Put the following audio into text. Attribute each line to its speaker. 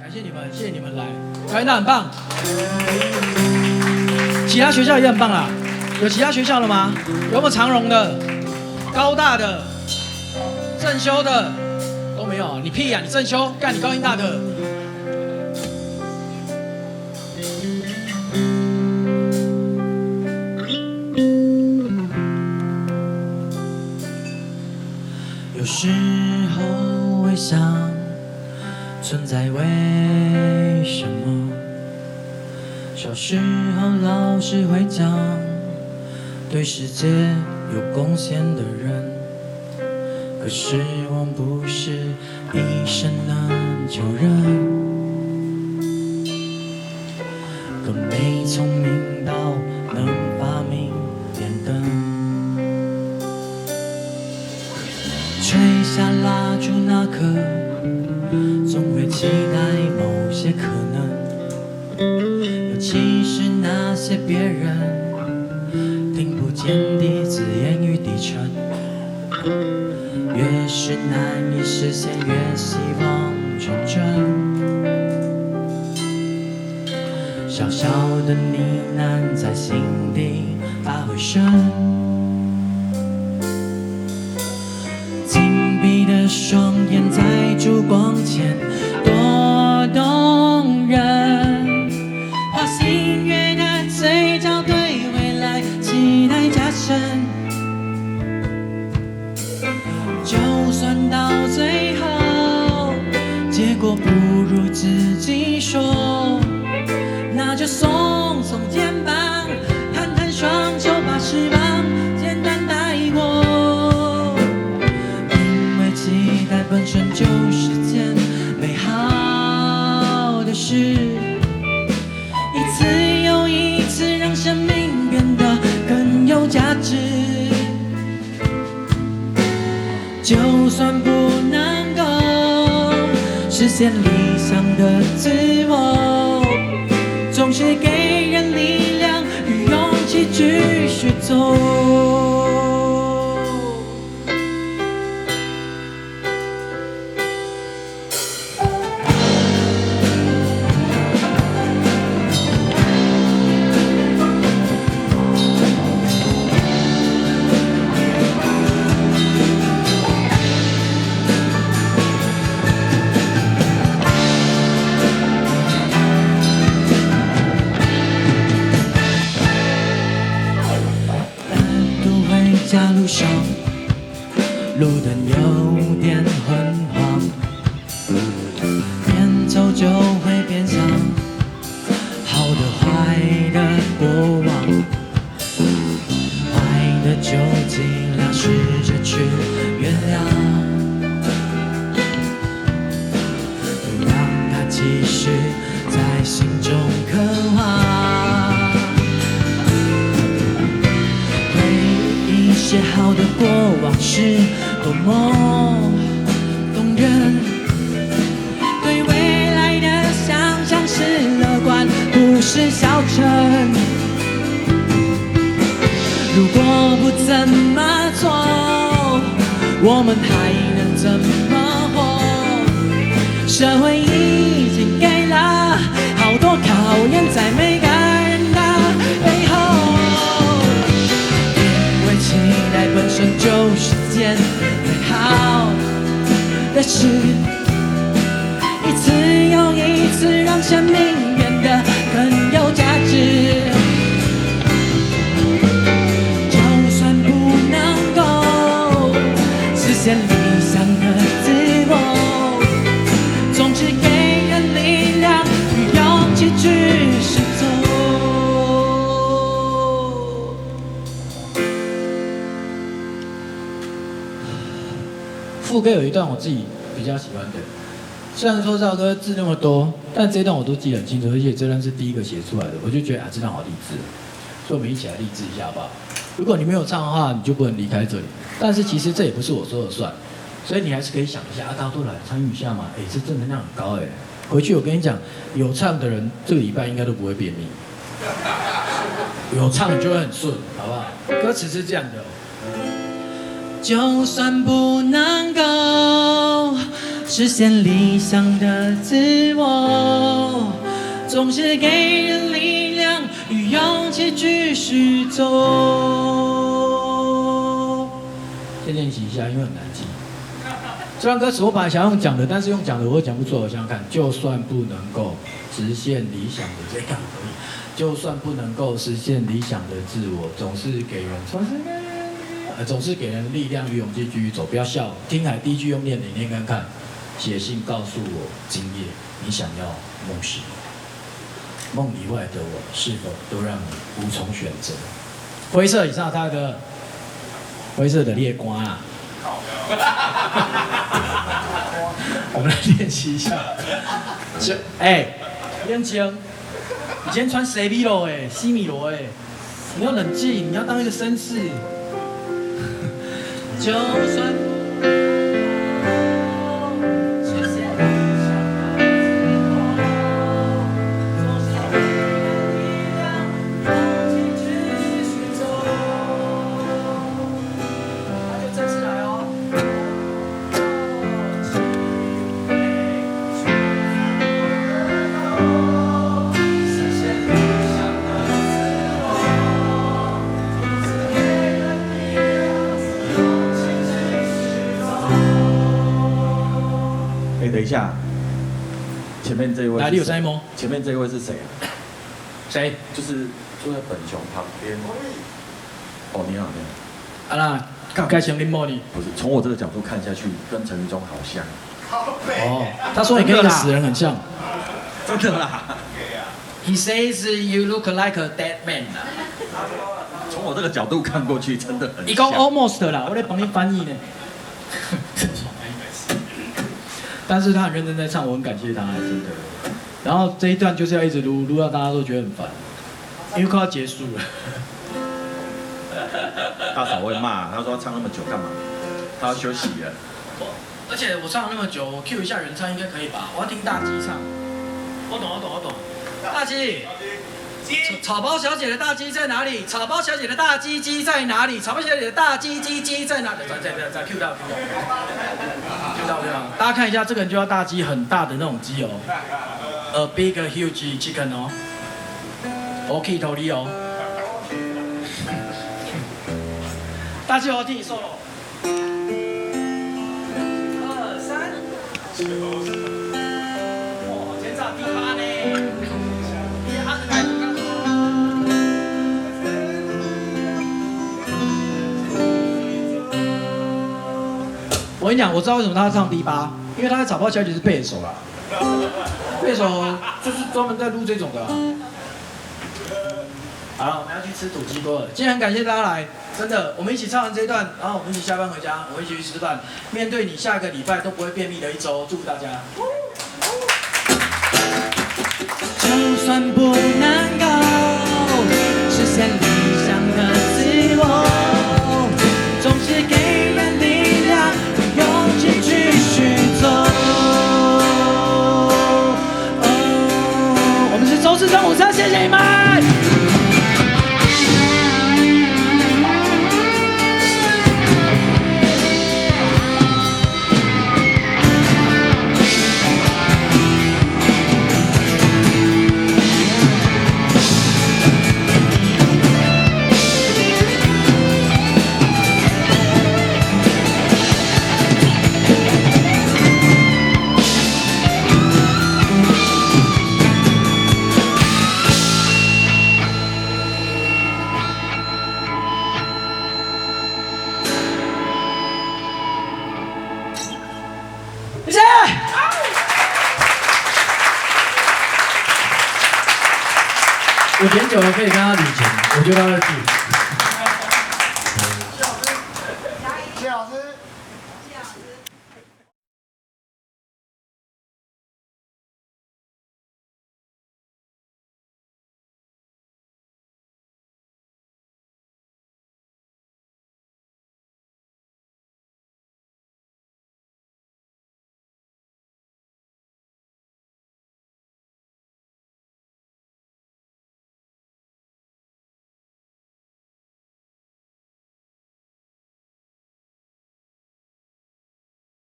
Speaker 1: 感谢你们，谢谢你们来，表演得很棒。其他学校也很棒啦，有其他学校的吗？有没有长荣的、高大的、正修的都没有？你屁呀、你正修，干你高音大的。有时候会想，存在为什么？小时候老师会讲，对世界有贡献的人。可是我不是一生能救人，更没聪明到能发明电灯。吹下蜡烛那刻，总会期待某些可能，尤其是那些别人听不见的自言与低沉。越是难以实现，越希望成真。小小的呢喃在心底发回声。双眼在烛光前多动人，花新月的嘴角对未来期待加深。就算到最后结果不如自己说，那就耸耸肩膀，摊摊双手，把失望简单带过。本身就是件美好的事，一次又一次让生命变得更有价值。就算不能够实现理想的自我，总是给人力量与勇气继续走。家路上，路灯有点昏黄，边走就会边想，好的坏的过往，坏的就尽量试着去原谅，让它继续在心中渴望。写好的过往是多么动人，对未来的想象是乐观，不是消沉。如果不怎么做，我们还能怎么活？社会已经给了好多考验，在每个人的背后。期待本身就是件美好的事，一次又一次让生命变得更有价值。就算不能够实现理想的自我，总是给人力量与勇气继续走。副歌有一段我自己比较喜欢的，虽然说这首歌字那么多，但这段我都记得很清楚，而且这段是第一个写出来的，我就觉得这段好励志，所以我们一起来励志一下好不好？如果你没有唱的话，你就不能离开这里。但是其实这也不是我说了算，所以你还是可以想一下，大家都来参与一下嘛。这正能量很高回去我跟你讲，有唱的人这个礼拜应该都不会便秘，有唱就会很顺，好不好？歌词是这样的。就算不能够实现理想的自我，总是给人力量与勇气继续走。先练习一下，因为很难记。这段歌词我本来想用讲的，但是用讲的我又讲不出来。我想想看，就算不能够实现理想的这样可以，就算不能够实现理想的自我，总是给人力量与勇气继续走。不要笑，听海第一句用念，你念看看。写信告诉我，今夜你想要梦是梦以外的我，是否都让你无从选择？灰色以上，大哥，灰色的烈光啊！我们来练习一下。燕青，你今天穿西米露西米罗你要冷静，你要当一个绅士。就算。
Speaker 2: 等一下，前面这一位
Speaker 1: 哪里有塞吗？
Speaker 2: 前面这一位是谁啊？
Speaker 1: 谁？
Speaker 2: 就是坐在本熊旁边。哦，你好，你
Speaker 1: 好。啊啦，该请林莫你。
Speaker 2: 不是，从我这个角度看下去，跟陈宇忠好像。
Speaker 1: 哦，他说你跟一个死人很像。
Speaker 2: 真的啦。
Speaker 1: He says you look like a dead man 啦。
Speaker 2: 从我这个角度看过去，真的很像。
Speaker 1: 你讲 almost 啦，我在帮你翻译呢。但是他很认真在唱，我很感谢他，真的。然后这一段就是要一直撸到大家都觉得很烦，因为快要结束了。
Speaker 2: 大嫂会骂，他说唱那么久干嘛？他要休息了。
Speaker 1: 而且我唱了那么久，我 Q 一下人唱应该可以吧？我要听大鸡唱。我懂。大鸡。草包小姐的大鸡在哪里？草包小姐的大鸡鸡在哪里？草包小姐的大鸡鸡在哪里？再 Q 到。大家看一下，这个人就要大鸡，很大的那种鸡哦。A big huge chicken 哦。OK 头里哦。大鸡我要听你 solo。2、3。哇，前场第8呢。我跟你讲，我知道为什么他要唱第8，因为他在草包小姐是贝手啦，贝手就是专门在录这种的、啊。好了，我们要去吃土鸡锅了。今天很感谢大家来，真的，我们一起唱完这一段，然后我们一起下班回家，我们一起去吃饭。面对你下个礼拜都不会便秘的一周，祝福大家。就算不能够实现理想的自我，总是给人力量。勇气继续走。我们是周四中午餐，谢谢你们。谢谢。我点久了可以跟他领钱，我觉得他会记。